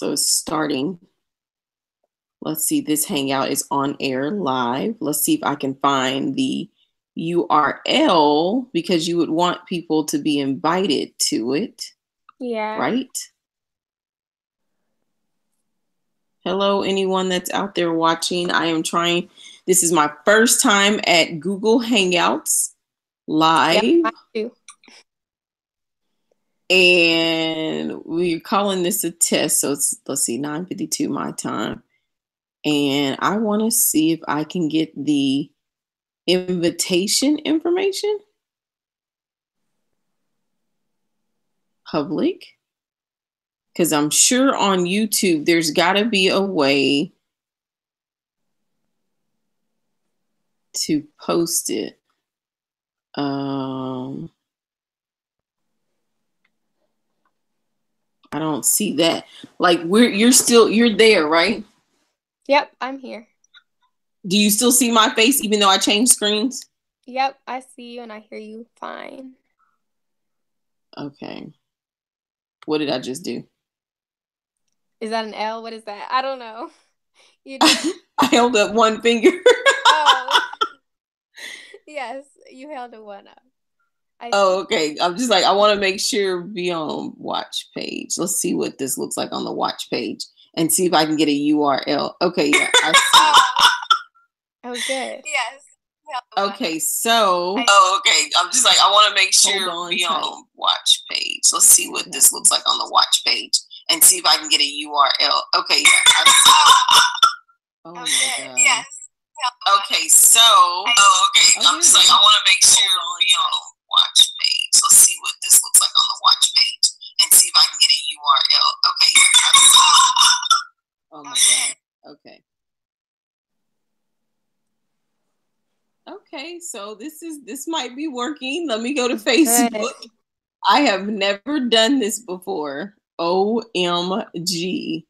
So it's starting. Let's see, this Hangout is on air live. Let's see if I can find the URL because you would want people to be invited to it. Yeah. Right? Hello, anyone that's out there watching. I am trying. This is my first time at Google Hangouts live. Yep, I do. And we're calling this a test. So it's, let's see, 9:52 my time. And I want to see if I can get the invitation information. Public. Because I'm sure on YouTube, there's got to be a way to post it. I don't see that. Like you're there, right? Yep, I'm here. Do you still see my face even though I changed screens? Yep, I see you and I hear you fine. Okay. What did I just do? Is that an L? What is that? I don't know. You I held up one finger. Oh. Yes, you held it one up. Oh, okay. I'm just like, I want to make sure be on watch page. Let's see what this looks like on the watch page and see if I can get a URL. Okay, yeah, I see. Oh, good. Yes. Okay, so okay. I'm just like, I want to make sure be on watch page. Let's see what this looks like on the watch page and see if I can get a URL. Okay, yeah, I see. Oh my God. Yes. Okay, so okay. I'm just like, I want to make sure be on watch page. Let's see what this looks like on the watch page and see if I can get a URL. Okay, yeah, I see. Oh my God. Okay. Okay, so this might be working. Let me go to Facebook. Good. I have never done this before. OMG.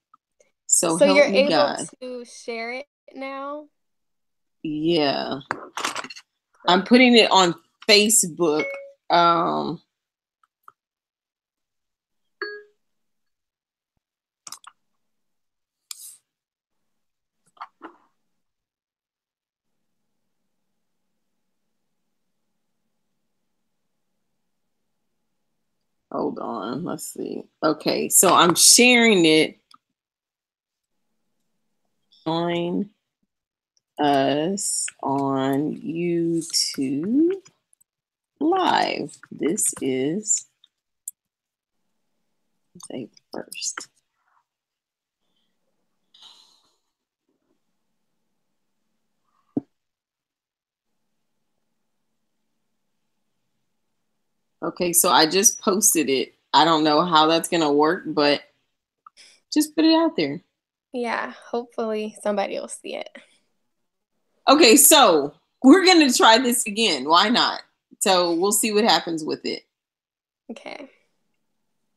So help you're me able God. To share it now? Yeah. I'm putting it on Facebook. Hold on, let's see. Okay, so I'm sharing it. Join us on YouTube Live. This is say first. Okay, so I just posted it. I don't know how that's going to work, but just put it out there. Yeah, hopefully somebody will see it. Okay, so we're going to try this again. Why not? So we'll see what happens with it. Okay.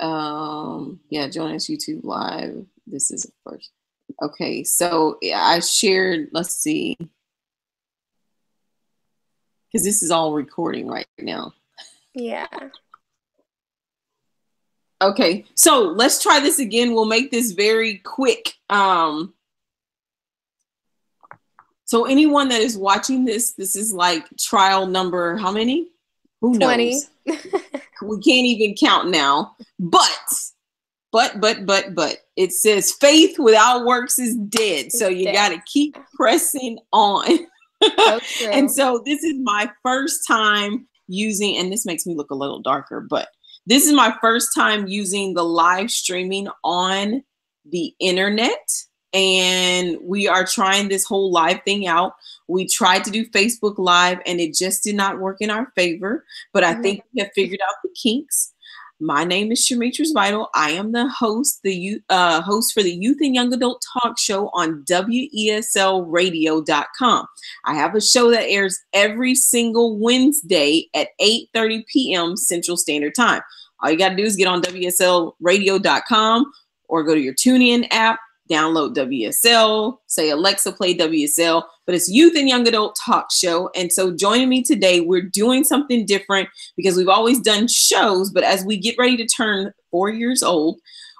Yeah, join us YouTube Live. This is first. Okay, so I shared, let's see. Because this is all recording right now. Yeah. Okay, so let's try this again. We'll make this very quick. So anyone that is watching this is like trial number, how many? Who 20. knows? We can't even count now. But it says faith without works is dead. So you got to keep pressing on. So and so this is my first time using, and this makes me look a little darker, but this is my first time using the live streaming on the internet. And we are trying this whole live thing out. We tried to do Facebook Live and it just did not work in our favor, but I think we have figured out the kinks. My name is Shemetris Vital. I am the host, host for the Youth and Young Adult Talk Show on WESLRadio.com. I have a show that airs every single Wednesday at 8:30 p.m. Central Standard Time. All you got to do is get on WESLRadio.com or go to your TuneIn app, download WSL, say Alexa, play WSL, but it's Youth and Young Adult Talk Show. And so joining me today, we're doing something different because we've always done shows, but as we get ready to turn 4 years old,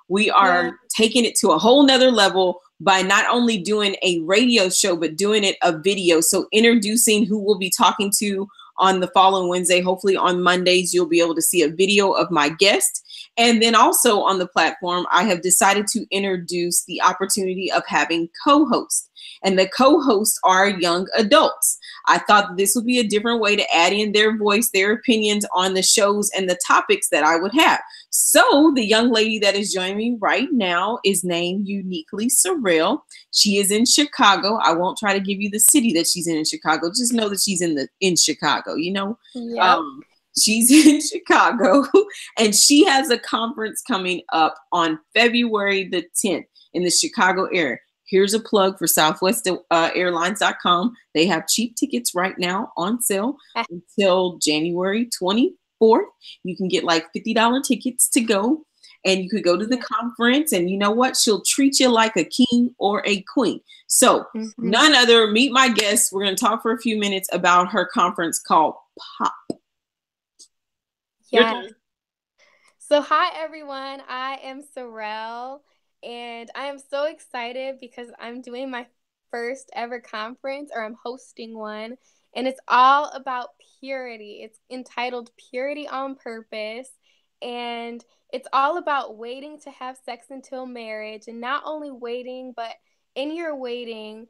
we are taking it to a whole nother level by not only doing a radio show, but doing it a video. So introducing who we'll be talking to on the following Wednesday. Hopefully on Mondays, you'll be able to see a video of my guest. And then also on the platform, I have decided to introduce the opportunity of having co-hosts. And the co-hosts are young adults. I thought that this would be a different way to add in their voice, their opinions on the shows and the topics that I would have. So the young lady that is joining me right now is named Uniquely Surreal. She is in Chicago. I won't try to give you the city that she's in Chicago. Just know that she's in Chicago, you know? Yep. She's in Chicago, and she has a conference coming up on February the 10th in the Chicago area. Here's a plug for SouthwestAirlines.com. They have cheap tickets right now on sale until January 24th. You can get like $50 tickets to go, and you could go to the conference, and you know what? She'll treat you like a king or a queen. So none other, meet my guest. We're going to talk for a few minutes about her conference called POP. Yes. So hi everyone, I am Sorrel, and I am so excited because I'm doing my first ever conference, or I'm hosting one, and it's all about purity. It's entitled Purity on Purpose, and it's all about waiting to have sex until marriage, and not only waiting, but in your waiting,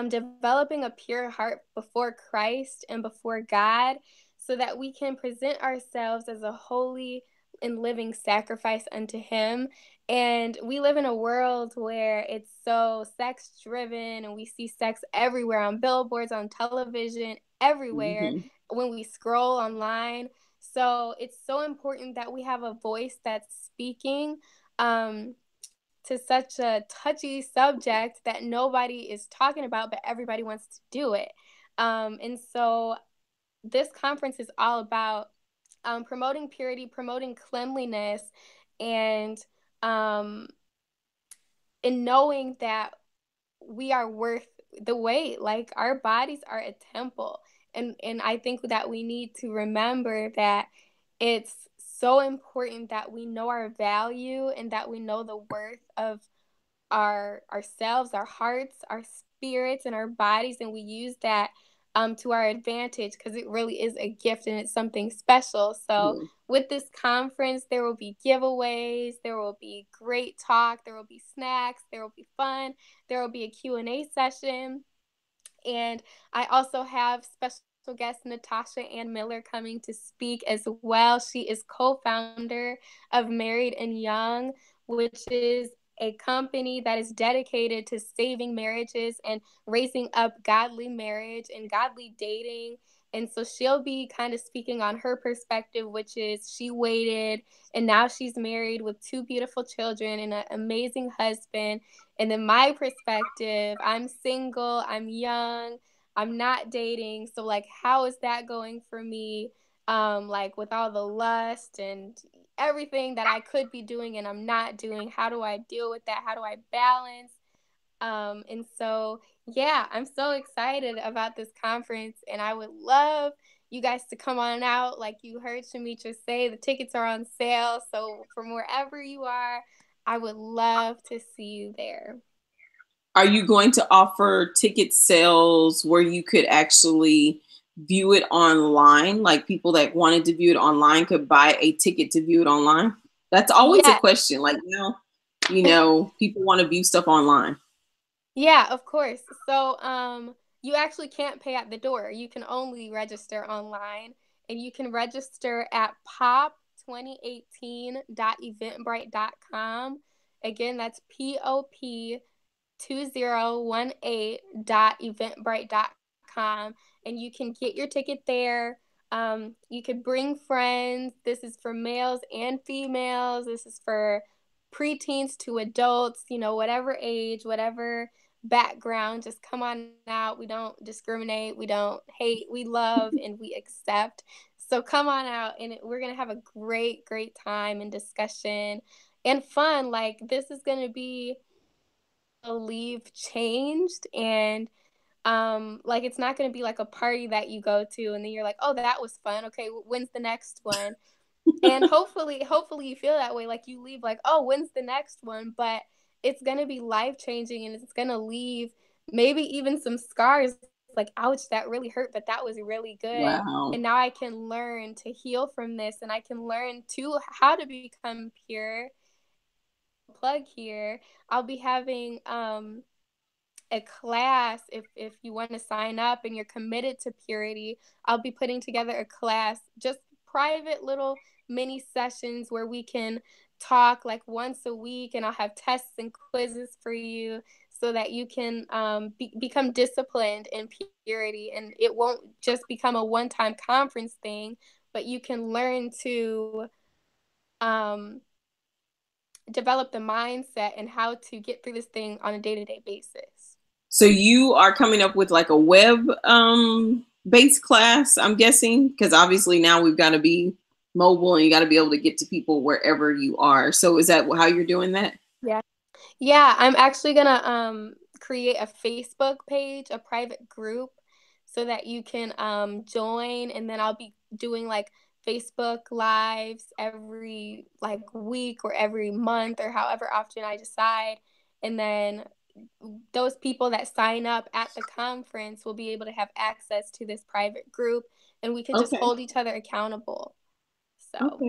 developing a pure heart before Christ and before God, so that we can present ourselves as a holy and living sacrifice unto Him. And we live in a world where it's so sex driven, and we see sex everywhere, on billboards, on television, everywhere, when we scroll online. So it's so important that we have a voice that's speaking to such a touchy subject that nobody is talking about, but everybody wants to do it. And so this conference is all about promoting purity, promoting cleanliness, and in knowing that we are worth the wait. Like, our bodies are a temple. And I think that we need to remember that it's so important that we know our value, and that we know the worth of ourselves, our hearts, our spirits, and our bodies, and we use that to our advantage, because it really is a gift and it's something special. So with this conference, there will be giveaways, there will be great talk, there will be snacks, there will be fun, there will be a Q&A session. And I also have special guest Natasha Ann Miller coming to speak as well. She is co-founder of Married and Young, which is a company that is dedicated to saving marriages and raising up godly marriage and godly dating. And so she'll be kind of speaking on her perspective, which is she waited and now she's married with 2 beautiful children and an amazing husband. And then my perspective, I'm single, I'm young, I'm not dating. So like, how is that going for me? Like, with all the lust and everything that I could be doing and I'm not doing, how do I deal with that? How do I balance? And so, yeah, I'm so excited about this conference, and I would love you guys to come on out. Like you heard Shemetris say, the tickets are on sale. So from wherever you are, I would love to see you there. Are you going to offer ticket sales where you could actually view it online? Like, people that wanted to view it online could buy a ticket to view it online? That's always a question. Like, you know, people want to view stuff online. Yeah, of course. So you actually can't pay at the door. You can only register online, and you can register at pop2018.eventbrite.com. Again, that's POP2018.eventbrite.com, and you can get your ticket there. You could bring friends. This is for males and females. This is for preteens to adults, you know, whatever age, whatever background, just come on out. We don't discriminate, we don't hate, we love, and we accept. So come on out, and we're gonna have a great time and discussion and fun. Like, this is gonna be leave changed, and like, it's not gonna be like a party that you go to and then you're like, oh, that was fun, okay, when's the next one? And hopefully you feel that way, like you leave like, oh, when's the next one? But it's going to be life-changing, and it's going to leave maybe even some scars, like, ouch, that really hurt, but that was really good. Wow. And now I can learn to heal from this, and I can learn to how to become pure. Plug here, I'll be having a class. If you want to sign up and you're committed to purity, I'll be putting together a class, just private little mini sessions where we can talk like once a week, and I'll have tests and quizzes for you so that you can become disciplined in purity, and it won't just become a one-time conference thing, but you can learn to develop the mindset and how to get through this thing on a day-to-day basis. So you are coming up with like a web based class, I'm guessing, because obviously now we've got to be mobile and you got to be able to get to people wherever you are. So is that how you're doing that? Yeah, I'm actually gonna create a Facebook page, a private group, so that you can join, and then I'll be doing like Facebook lives every like week or every month or however often I decide, and then those people that sign up at the conference will be able to have access to this private group, and we can just hold each other accountable. So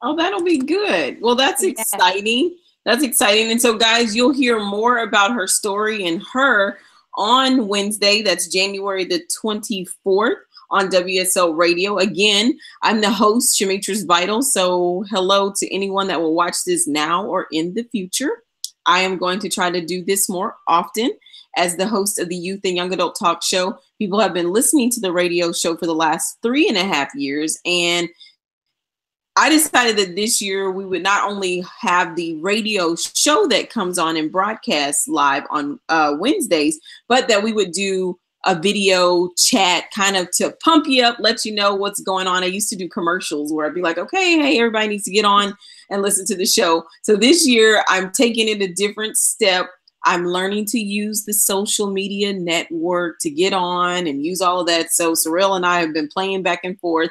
oh, that'll be good. Well, that's exciting. That's exciting. And so guys, you'll hear more about her story and her on Wednesday. That's January the 24th on WSL Radio. Again, I'm the host, Shemetris Vital. So hello to anyone that will watch this now or in the future. I am going to try to do this more often as the host of the Youth and Young Adult Talk Show. People have been listening to the radio show for the last 3.5 years, and I decided that this year we would not only have the radio show that comes on and broadcasts live on Wednesdays, but that we would do a video chat kind of to pump you up, let you know what's going on. I used to do commercials where I'd be like, okay, hey, everybody needs to get on and listen to the show. So this year I'm taking it a different step. I'm learning to use the social media network to get on and use all of that. So Sorrel and I have been playing back and forth.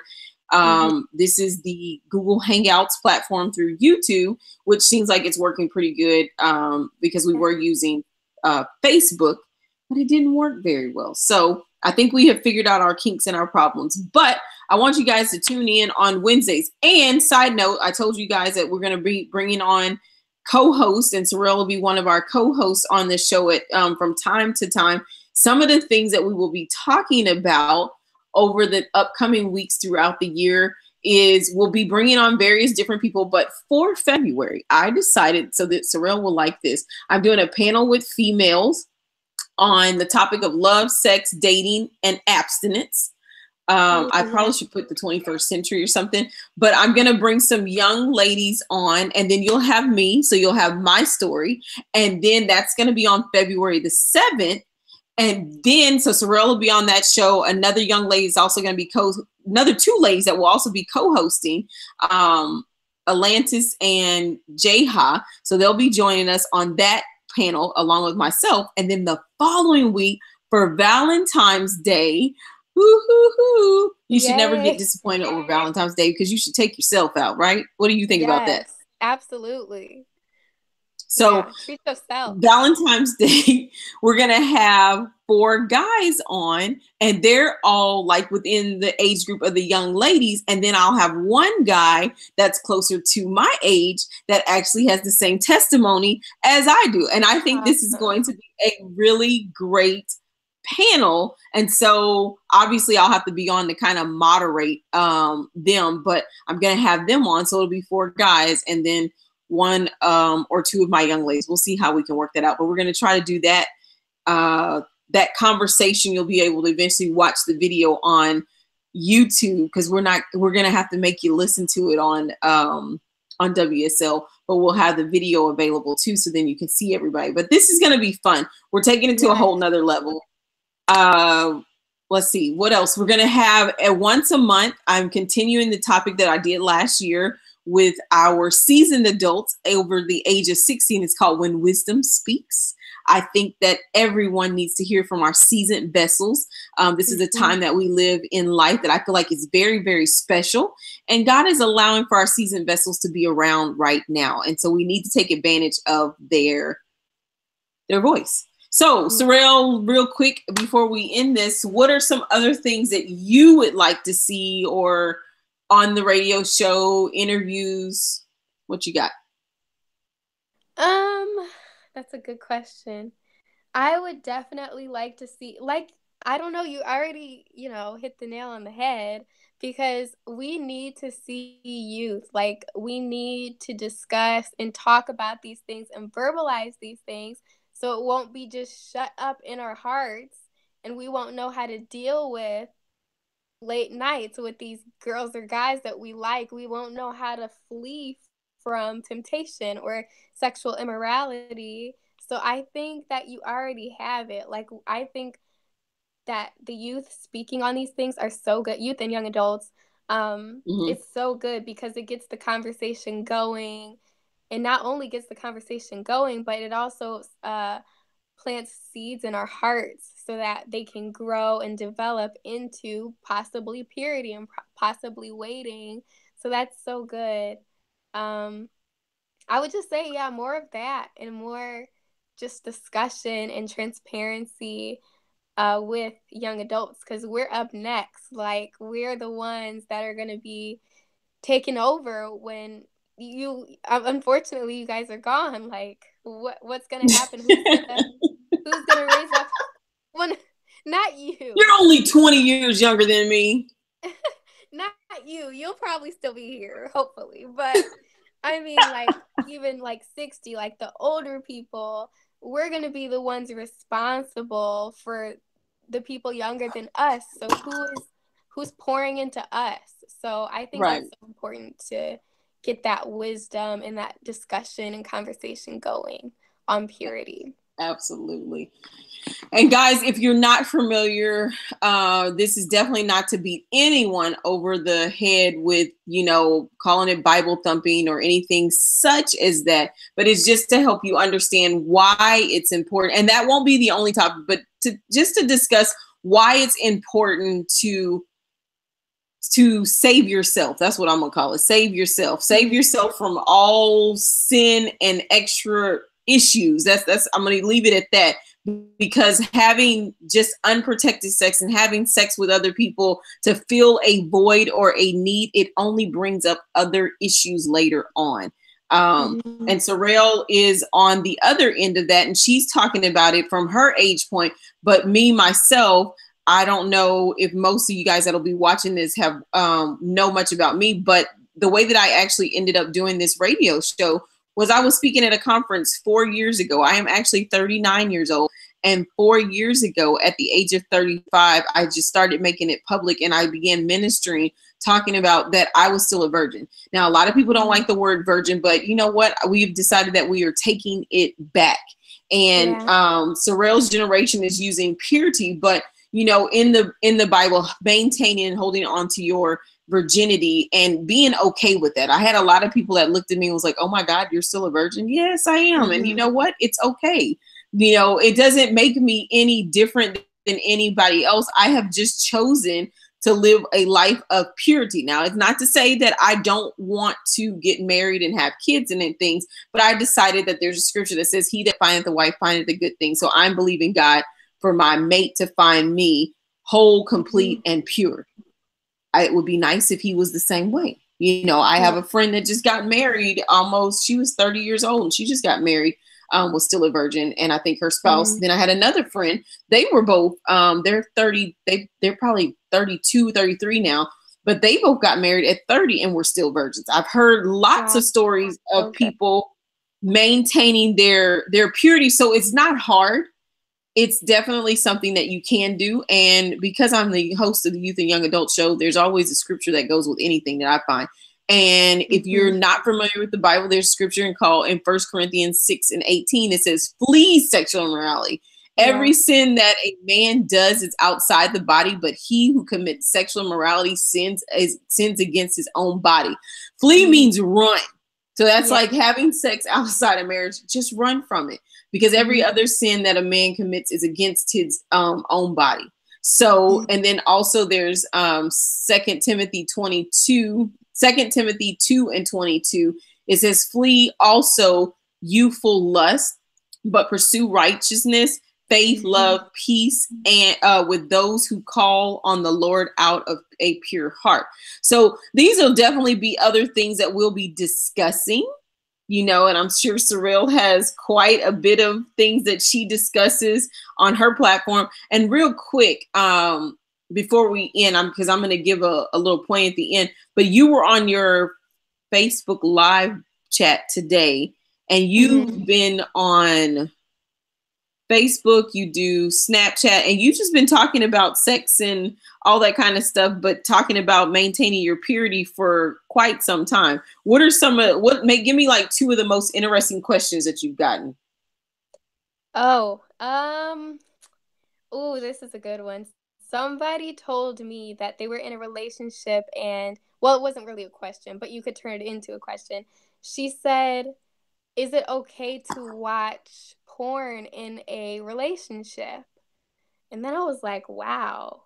This is the Google Hangouts platform through YouTube, which seems like it's working pretty good because we were using Facebook, but it didn't work very well. So I think we have figured out our kinks and our problems, but I want you guys to tune in on Wednesdays. And side note, I told you guys that we're going to be bringing on co-hosts, and Sorrel will be one of our co-hosts on the show at from time to time. Some of the things that we will be talking about over the upcoming weeks throughout the year is we'll be bringing on various different people. But for February, I decided, so that Sorrel will like this, I'm doing a panel with females on the topic of love, sex, dating, and abstinence. I probably should put the 21st century or something, but I'm going to bring some young ladies on, and then you'll have me. So you'll have my story. And then that's going to be on February the 7th. And then, so Sorrel will be on that show. Another young lady is also going to be another 2 ladies that will also be co-hosting, Atlantis and Jayha. So they'll be joining us on that panel along with myself. And then the following week for Valentine's Day, you should never get disappointed over Valentine's Day because you should take yourself out, right? What do you think about that? Absolutely. So treat yourself. Valentine's Day, we're going to have 4 guys on, and they're all like within the age group of the young ladies. And then I'll have 1 guy that's closer to my age that actually has the same testimony as I do. And I think this is going to be a really great panel. And so obviously I'll have to be on to kind of moderate them, but I'm going to have them on. So it'll be 4 guys and then 1 or 2 of my young ladies. We'll see how we can work that out, but we're going to try to do that. That conversation, you'll be able to eventually watch the video on YouTube because we're going to have to make you listen to it on WSL, but we'll have the video available too. So then you can see everybody, but this is going to be fun. We're taking it to a whole nother level. Let's see what else we're going to have once a month. I'm continuing the topic that I did last year with our seasoned adults over the age of 16. It's called When Wisdom Speaks. I think that everyone needs to hear from our seasoned vessels. This is a time that we live in life that I feel like is very, very special. And God is allowing for our seasoned vessels to be around right now. And so we need to take advantage of their their voice. So, Sorrel, real quick before we end this, what are some other things that you would like to see or on the radio show, interviews? What you got? That's a good question. I would definitely like to see, like, I don't know, you already, hit the nail on the head, because we need to see youth. Like, we need to discuss and talk about these things and verbalize these things, so it won't be just shut up in our hearts, and we won't know how to deal with late nights with these girls or guys that we like. We won't know how to flee from temptation or sexual immorality. So I think that you already have it. Like, I think that the youth speaking on these things are so good. Youth and young adults. It's so good because it gets the conversation going. And not only gets the conversation going, but it also plants seeds in our hearts so that they can grow and develop into possibly purity and possibly waiting. So that's so good. I would just say, yeah, more of that and more just discussion and transparency with young adults, because we're up next. Like, we're the ones that are going to be taking over when unfortunately, you guys are gone. Like, what's going to happen? Who's gonna raise up one? Not you. You're only 20 years younger than me. Not you. You'll probably still be here, hopefully. But I mean, like, even like 60, like the older people, we're gonna be the ones responsible for the people younger than us. So who's pouring into us? So I think that's so important to get that wisdom and that discussion and conversation going on purity. Absolutely. And guys, if you're not familiar, this is definitely not to beat anyone over the head with, calling it Bible thumping or anything such as that, but it's just to help you understand why it's important. And that won't be the only topic, but to discuss why it's important to save yourself. That's what I'm gonna call it. Save yourself. Save yourself from all sin and extra issues. That's I'm gonna leave it at that, because having just unprotected sex and having sex with other people to fill a void or a need, it only brings up other issues later on. And Sorrel is on the other end of that, and she's talking about it from her age point. But me, myself, I don't know if most of you guys that'll be watching this have know much about me, but the way that I actually ended up doing this radio show was I was speaking at a conference 4 years ago. I am actually 39 years old. And 4 years ago, at the age of 35, I just started making it public, and I began ministering, talking about that I was still a virgin. Now, a lot of people don't like the word virgin, but you know what? We've decided that we are taking it back. And Sorrel's generation is using purity, but in the Bible, maintaining and holding on to your virginity and being okay with that. I had a lot of people that looked at me and was like, "Oh my God, you're still a virgin?" Yes, I am. And you know what? It's okay. It doesn't make me any different than anybody else. I have just chosen to live a life of purity. Now, it's not to say that I don't want to get married and have kids and things, but I decided that there's a scripture that says, "He that findeth a wife findeth a good thing." So I'm believing God for my mate to find me whole, complete, and pure. It would be nice if he was the same way. I have a friend that just got married she was 30 years old, and she just got married, was still a virgin. And I think her spouse, then I had another friend, they were both, they're 30, they're probably 32, 33 now, but they both got married at 30 and were still virgins. I've heard lots of stories of people maintaining their purity. So it's not hard. It's definitely something that you can do. And because I'm the host of the Youth and Young Adult Show, there's always a scripture that goes with anything that I find. And if you're not familiar with the Bible, there's scripture in 1 Corinthians 6:18. It says, "Flee sexual immorality." Every sin that a man does is outside the body, but he who commits sexual immorality sins against his own body. Flee means run. So that's like having sex outside of marriage. Just run from it, because every other sin that a man commits is against his own body. So, and then also there's 2 Timothy 2:22. It says, "Flee also youthful lust, but pursue righteousness, faith, love, peace, and with those who call on the Lord out of a pure heart. So these will definitely be other things that we'll be discussing, you know, and I'm sure Sorrel has quite a bit of things that she discusses on her platform. And real quick, before we end, because I'm going to give a little point at the end, but you were on your Facebook live chat today, and you've been on Facebook, you do Snapchat, and you've just been talking about sex and all that kind of stuff, but talking about maintaining your purity for quite some time. What are give me like two of the most interesting questions that you've gotten? This is a good one. Somebody told me that they were in a relationship and, well, it wasn't really a question, but you could turn it into a question. She said, is it okay to watch porn in a relationship? And then I was like, wow,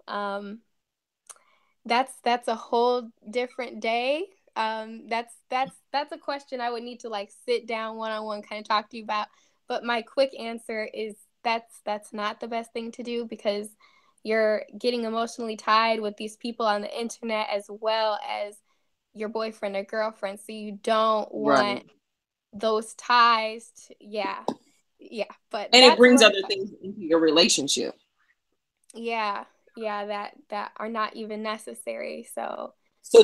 that's a whole different day. That's a question I would need to like sit down one-on-one, kind of talk to you about. But my quick answer is that's not the best thing to do, because you're getting emotionally tied with these people on the internet as well as your boyfriend or girlfriend. So you don't want those ties to, but it brings other things into your relationship. That are not even necessary. So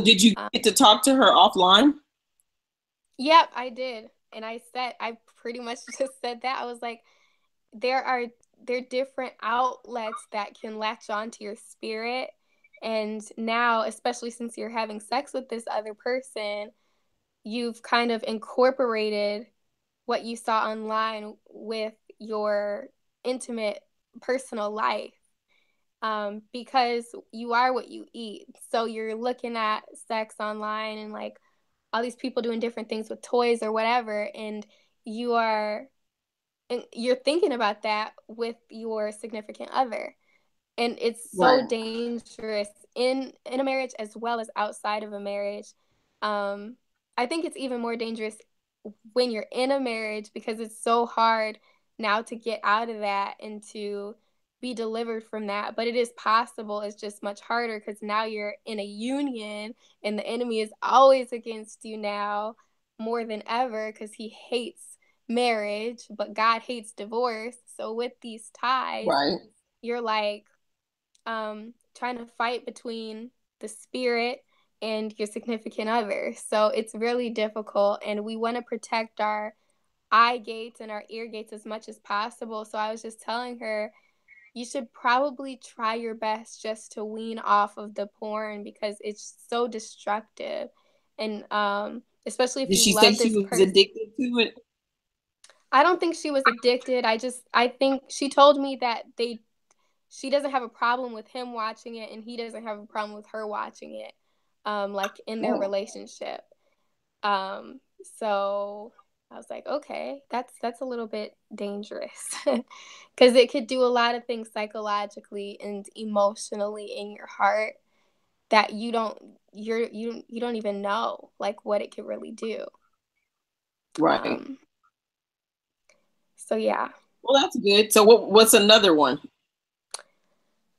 did you get to talk to her offline? Yep, I did. And I pretty much just said that. I was like, there are different outlets that can latch onto your spirit. And now, especially since you're having sex with this other person, you've kind of incorporated what you saw online with your intimate personal life, because you are what you eat. So you're looking at sex online and like all these people doing different things with toys or whatever, and you're thinking about that with your significant other. And it's so dangerous in a marriage as well as outside of a marriage. I think it's even more dangerous when you're in a marriage, because it's so hard now to get out of that and to be delivered from that. But it is possible. It's just much harder because now you're in a union and the enemy is always against you now more than ever, because he hates marriage, but God hates divorce. So with these ties, you're like trying to fight between the spirit and your significant other. So it's really difficult, and we want to protect our eye gates and our ear gates as much as possible. So I was just telling her, you should probably try your best just to wean off of the porn, because it's so destructive. And especially if you love this person. Did she say she was addicted to it? I don't think she was addicted. I think she told me that she doesn't have a problem with him watching it, and he doesn't have a problem with her watching it, like in their relationship. So I was like, okay, that's a little bit dangerous, because it could do a lot of things psychologically and emotionally in your heart that you don't even know like what it could really do. So yeah. Well, that's good. So what's another one?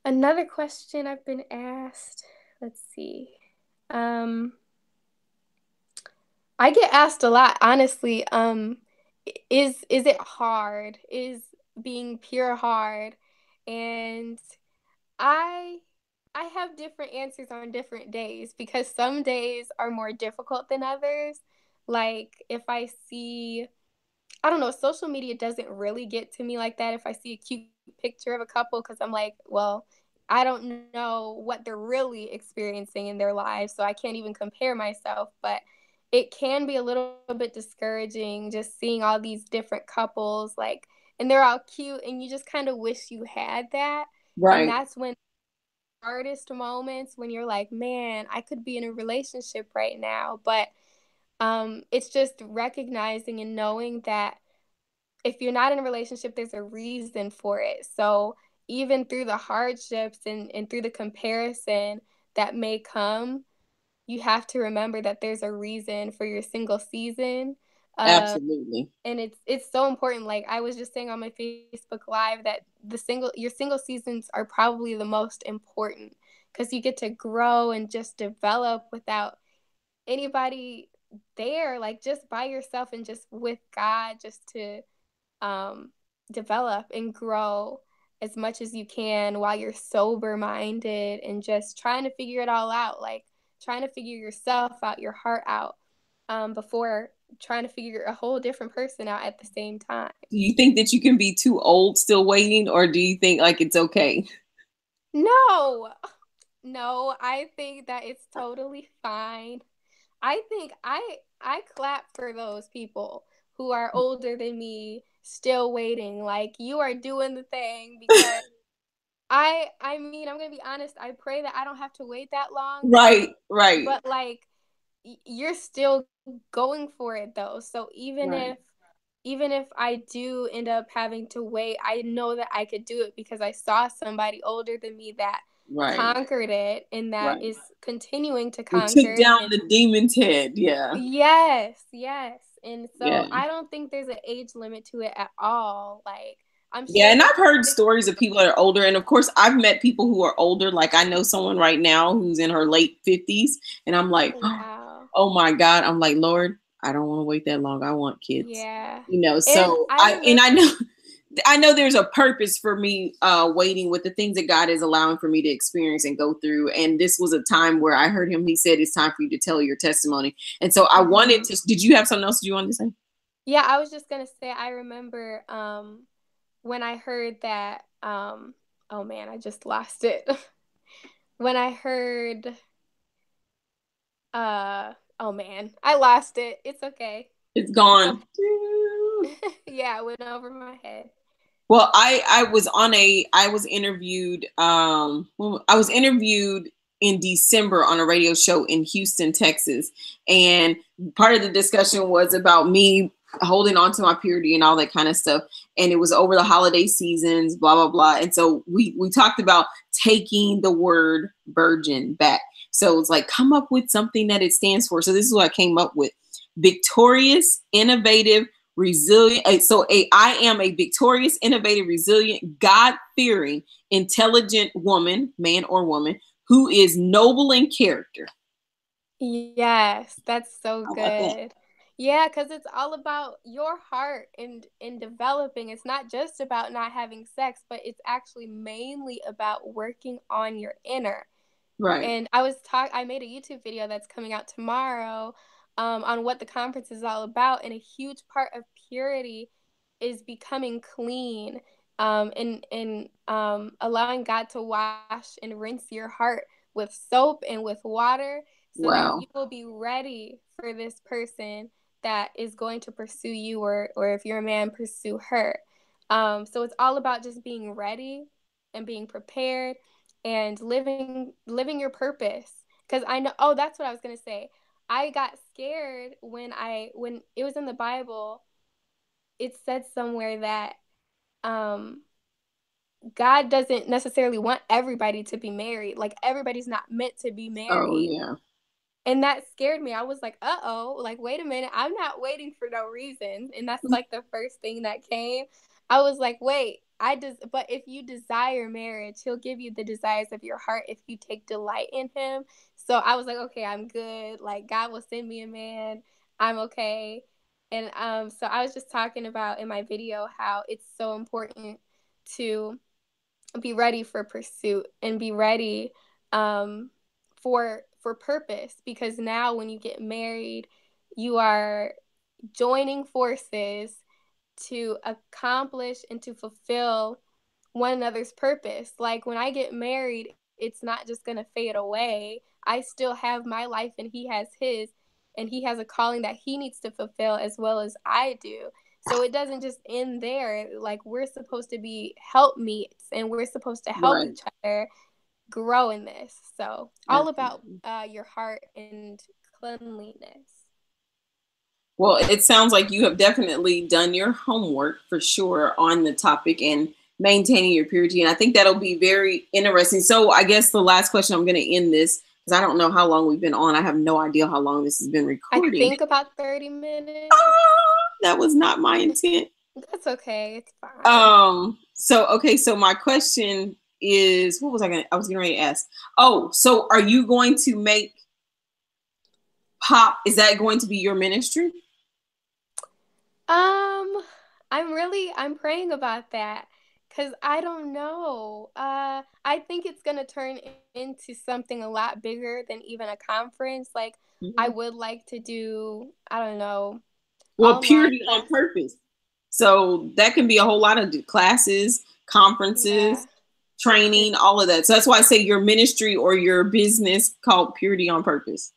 Another question I've been asked. Let's see. I get asked a lot, honestly. Is it hard? Is being pure hard? And I have different answers on different days, because some days are more difficult than others. Like if I see, I don't know, social media doesn't really get to me like that. If I see a cute picture of a couple, because I'm like, well, I don't know what they're really experiencing in their lives, so I can't even compare myself. But it can be a little bit discouraging just seeing all these different couples, like, and they're all cute, and you just kind of wish you had that. And that's when hardest moments, when you're like, man, I could be in a relationship right now. But it's just recognizing and knowing that if you're not in a relationship, there's a reason for it. So even through the hardships and through the comparison that may come, you have to remember that there's a reason for your single season. Absolutely. And it's so important. Like I was just saying on my Facebook Live that your single seasons are probably the most important because you get to grow and just develop without anybody there, like just by yourself and just with God, just to develop and grow as much as you can while you're sober minded and just trying to figure it all out, like trying to figure yourself out, your heart out, before trying to figure a whole different person out at the same time. Do you think that you can be too old still waiting, or do you think like it's okay? No, I think that it's totally fine. I think I clap for those people who are older than me still waiting. Like you are doing the thing, because I mean, I'm going to be honest, I pray that I don't have to wait that long. Right. But like you're still going for it though. So even if I do end up having to wait, I know that I could do it because I saw somebody older than me that conquered it, and that is continuing to conquer. Took down the demon's head. Yeah. Yes. And so I don't think there's an age limit to it at all. Like I'm sure. Yeah, and I've heard stories of people that are older, and of course I've met people who are older. Like I know someone right now who's in her late 50s, and I'm like, wow. Oh my God. I'm like, Lord, I don't want to wait that long. I want kids. Yeah. You know, so I know there's a purpose for me waiting with the things that God is allowing for me to experience and go through. And this was a time where I heard him. He said, it's time for you to tell your testimony. And so I wanted to, did you have something else you wanted to say? Yeah, I was just going to say, I remember when I heard that, oh man, I just lost it. When I heard, oh man, I lost it. It's okay. It's gone. Yeah, it went over my head. Well, I was interviewed in December on a radio show in Houston, Texas. And part of the discussion was about me holding on to my purity and all that kind of stuff. And it was over the holiday seasons, blah, blah, blah. And so we talked about taking the word virgin back. So it's like, come up with something that it stands for. So this is what I came up with: victorious, innovative, resilient. I am a victorious, innovative, resilient, God-fearing, intelligent woman, man or woman, who is noble in character. Yes, that's so good. Yeah, because it's all about your heart and developing. It's not just about not having sex, but it's actually mainly about working on your inner. Right. And I made a YouTube video that's coming out tomorrow on what the conference is all about. And a huge part of purity is becoming clean and allowing God to wash and rinse your heart with soap and with water, so that you will be ready for this person that is going to pursue you, or if you're a man, pursue her. So it's all about just being ready and being prepared and living your purpose. Because I know, that's what I was going to say. I got scared when it was in the Bible. It said somewhere that God doesn't necessarily want everybody to be married. Like everybody's not meant to be married. Oh, yeah. And that scared me. I was like, like, wait a minute. I'm not waiting for no reason. And that's like the first thing that came. I was like, wait, but if you desire marriage, he'll give you the desires of your heart if you take delight in him. So I was like, okay, I'm good. Like God will send me a man. I'm okay. And so I was just talking about in my video how it's so important to be ready for pursuit and be ready for purpose, because now when you get married, you are joining forces to accomplish and to fulfill one another's purpose. Like when I get married, it's not just going to fade away. I still have my life and he has his, and he has a calling that he needs to fulfill as well as I do. So it doesn't just end there. Like we're supposed to be helpmeets, and we're supposed to help each other grow in this. So all about your heart and cleanliness. Well, it sounds like you have definitely done your homework for sure on the topic and maintaining your purity. And I think that'll be very interesting. So I guess the last question, I'm going to end this because I don't know how long we've been on. I have no idea how long this has been recorded. I think about 30 minutes. That was not my intent. That's okay. It's fine. So my question is, what was I was getting ready to ask. Oh, so are you going to make pop? Is that going to be your ministry? I'm praying about that, because I don't know. I think it's gonna turn into something a lot bigger than even a conference. Like, I would like to do, I don't know. Well, Purity on Purpose. So that can be a whole lot of classes, conferences, training, all of that. So that's why I say your ministry or your business called Purity on Purpose.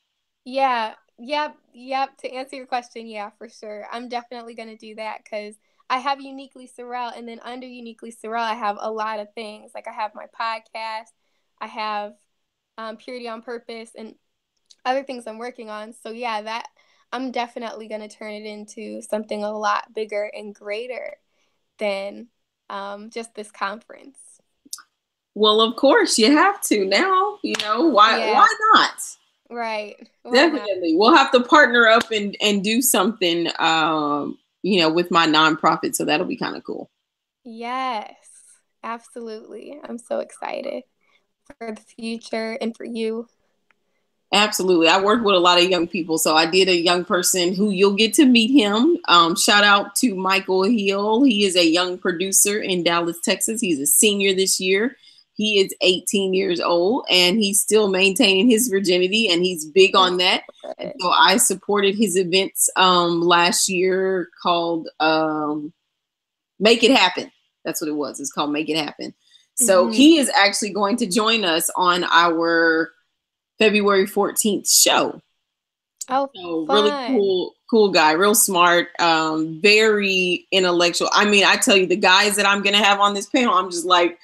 Yeah. Yep. To answer your question, yeah, for sure. I'm definitely going to do that, because I have Uniquely Sorrel, and then under Uniquely Sorrel, I have a lot of things. Like, I have my podcast, I have Purity on Purpose, and other things I'm working on. So yeah, that I'm definitely going to turn it into something a lot bigger and greater than just this conference. Well, of course you have to now. Why not? Right. Definitely. We'll have to partner up and do something, with my nonprofit. So that'll be kind of cool. Yes, absolutely. I'm so excited for the future and for you. Absolutely. I work with a lot of young people. So I did a young person who you'll get to meet him. Shout out to Michael Hill. He is a young producer in Dallas, Texas. He's a senior this year. He is 18 years old, and he's still maintaining his virginity, and he's big on that. And so I supported his events last year called Make It Happen. That's what it was. It's called Make It Happen. So he is actually going to join us on our February 14th show. Oh, so fun. Really cool guy, real smart, very intellectual. I mean, I tell you, the guys that I'm going to have on this panel, I'm just like,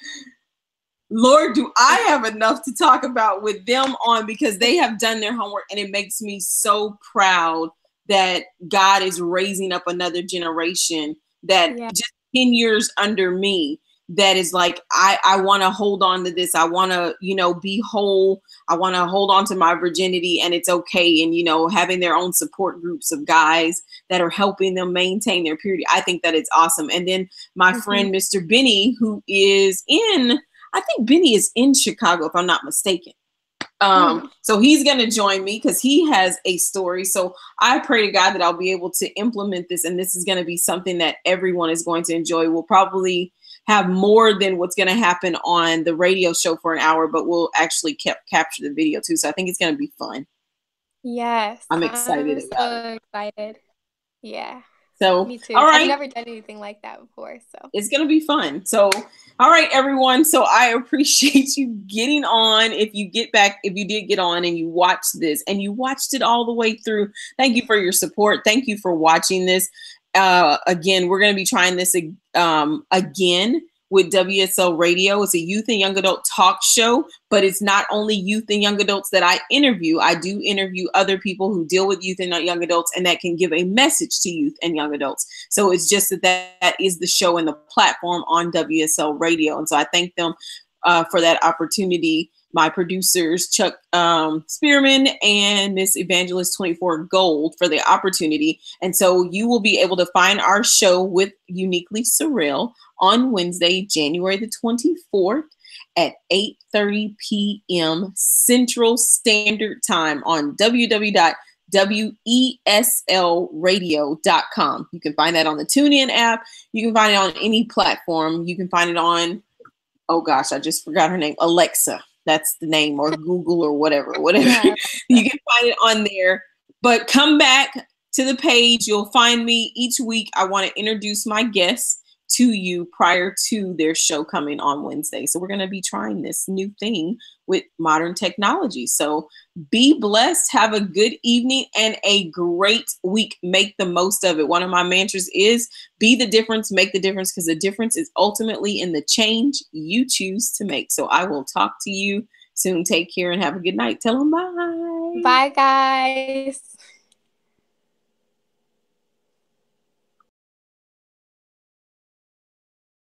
Lord, do I have enough to talk about with them on, because they have done their homework, and it makes me so proud that God is raising up another generation that just 10 years under me, that is like, I want to hold on to this. I want to, be whole. I want to hold on to my virginity, and it's okay. And, having their own support groups of guys that are helping them maintain their purity. I think that it's awesome. And then my friend, Mr. Benny, who is I think Benny is in Chicago, if I'm not mistaken. So he's going to join me because he has a story. So I pray to God that I'll be able to implement this. And this is going to be something that everyone is going to enjoy. We'll probably have more than what's going to happen on the radio show for an hour, but we'll actually capture the video too. So I think it's going to be fun. Yes. I'm excited about it. Excited. Yeah. So, me too. All right. I've never done anything like that before. So it's going to be fun. So, all right, everyone. So I appreciate you getting on. If you did get on and you watched this and you watched it all the way through, thank you for your support. Thank you for watching this. Again, we're going to be trying this again with WSL Radio. It's a youth and young adult talk show, but it's not only youth and young adults that I interview. I do interview other people who deal with youth and young adults and that can give a message to youth and young adults. So it's just that is the show and the platform on WSL Radio. And so I thank them for that opportunity. My producers, Chuck Spearman and Miss Evangelist 24 Gold, for the opportunity. And so you will be able to find our show with Uniquely Sorrel on Wednesday, January the 24th at 8:30 p.m. Central Standard Time on www.weslradio.com. You can find that on the TuneIn app. You can find it on any platform. You can find it on, oh gosh, I just forgot her name, Alexa. That's the name, or Google, or whatever. Yeah. You can find it on there. But come back to the page. You'll find me each week. I want to introduce my guests to you prior to their show coming on Wednesday. So we're going to be trying this new thing with modern technology. So be blessed. Have a good evening and a great week. Make the most of it. One of my mantras is be the difference, make the difference, because the difference is ultimately in the change you choose to make. So I will talk to you soon. Take care and have a good night. Tell them bye. Bye, guys.